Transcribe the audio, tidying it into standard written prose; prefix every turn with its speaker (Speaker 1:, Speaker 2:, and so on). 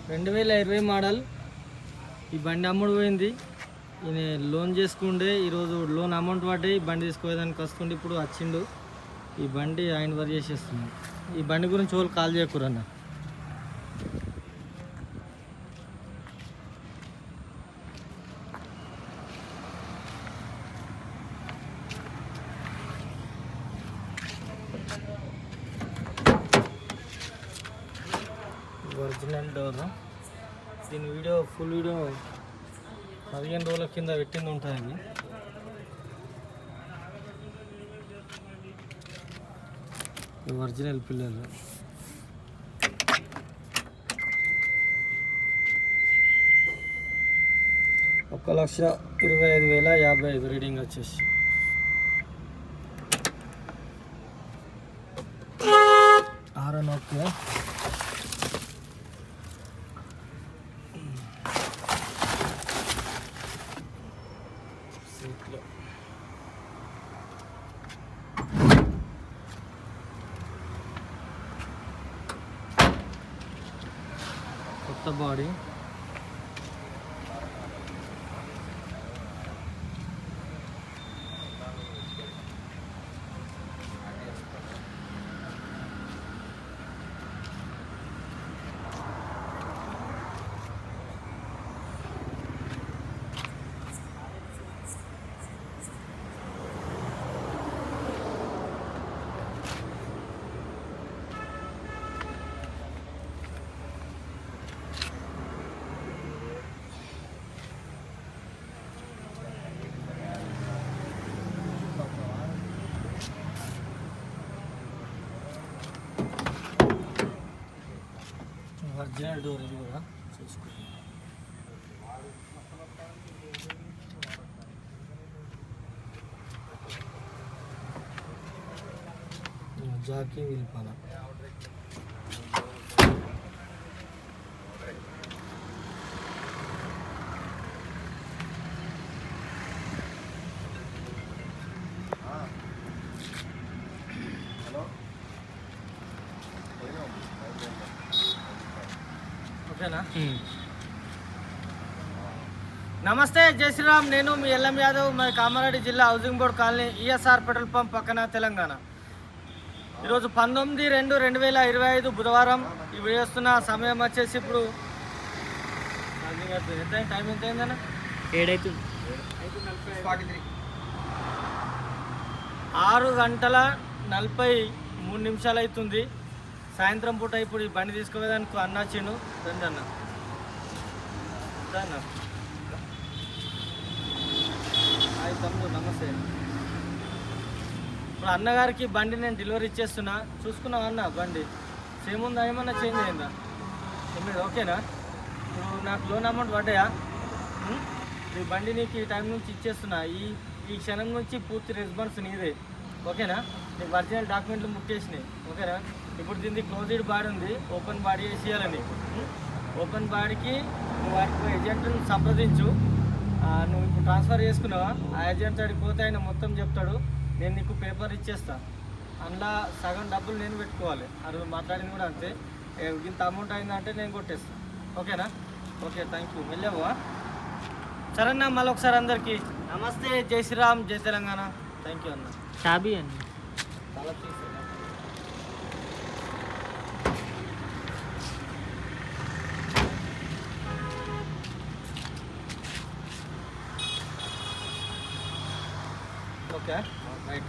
Speaker 1: 2020 model. ఈ బండి అమ్ముడు పోయింది. ఈయన లోన్ చేసుకుంటే ఈరోజు లోన్ అమౌంట్ పట్టి బండి తీసుకోవడానికి వస్తుండే, ఇప్పుడు వచ్చిండు. ఈ బండి ఆయన వర్ చేసేస్తుంది. ఈ బండి గురించి వాళ్ళు కాల్ చేయకూరన్న. Original door. దీని వీడియో ఫుల్ వీడియో 15 రోజుల కింద పెట్టింది ఉంటుంది. ఒరిజినల్ పిల్లలు 1,25,055 రీడింగ్ వచ్చేసి. Aaron okay. సీట్లో కొత్త బాడీ. ఒరిజినల్ డోర్ ఇది కూడా చూసుకోండి. జాకీ విల్పన. ఓకేనా? నమస్తే, జై శ్రీరామ్. నేను మీ ఎల్ఎం యాదవ్, మరి కామారెడ్డి జిల్లా housing board colony, ESR petrol pump పక్కన, తెలంగాణ. ఈరోజు 19/2/2025 బుధవారం. ఈ వేస్తున్న సమయం వచ్చేసి ఇప్పుడు ఎంత టైం ఎంత అయిందన్న? 7:43. 6:43 అవుతుంది. సాయంత్రం పూట ఇప్పుడు ఈ బండి తీసుకోవేదానికి అన్న వచ్చిండు. రండి అన్న. హాయ్ తమ్ముడు, నమస్తే. ఇప్పుడు అన్నగారికి బండి నేను డెలివరీ ఇచ్చేస్తున్నా. చూసుకున్నావు అన్న? బండి సేమ్ ఉందా, ఏమన్నా చేంజ్ అయిందా? మీరు ఓకేనా? ఇప్పుడు నాకు లోన్ అమౌంట్ పడ్డాయా? ఈ బండి నీకు ఈ టైం నుంచి ఇచ్చేస్తున్నా. ఈ క్షణం నుంచి పూర్తి రెస్పాన్స్ నీదే. ఓకేనా? నీకు ఒరిజినల్ డాక్యుమెంట్లు ముట్టేసినాయి. ఓకేనా? ఇప్పుడు దీనికి క్లోజ్డ్ బాడీ ఉంది, ఓపెన్ బాడీ వేసి ఇవ్వాలి నీకు. ఓపెన్ బాడీకి నువ్వు వారికి ఏజెంట్ని సంప్రదించు. నువ్వు ఇప్పుడు ట్రాన్స్ఫర్ చేసుకున్నావా? ఆ ఏజెంట్ అడిగి పోతే ఆయన మొత్తం చెప్తాడు. నేను నీకు పేపర్ ఇచ్చేస్తా. అందులో సగం డబ్బులు నేను పెట్టుకోవాలి. అది మాట్లాడింది కూడా అంతే. ఇంత అమౌంట్ అయిందంటే నేను కొట్టేస్తాను. ఓకేనా? Okay, thank you. వెళ్ళావా? సరేనా? మళ్ళీ ఒకసారి అందరికీ నమస్తే, జై శ్రీరామ్, జై తెలంగాణ. థ్యాంక్ యూ అన్న.
Speaker 2: షాబీ అండి.
Speaker 1: చాలా తీసా. Okay, right.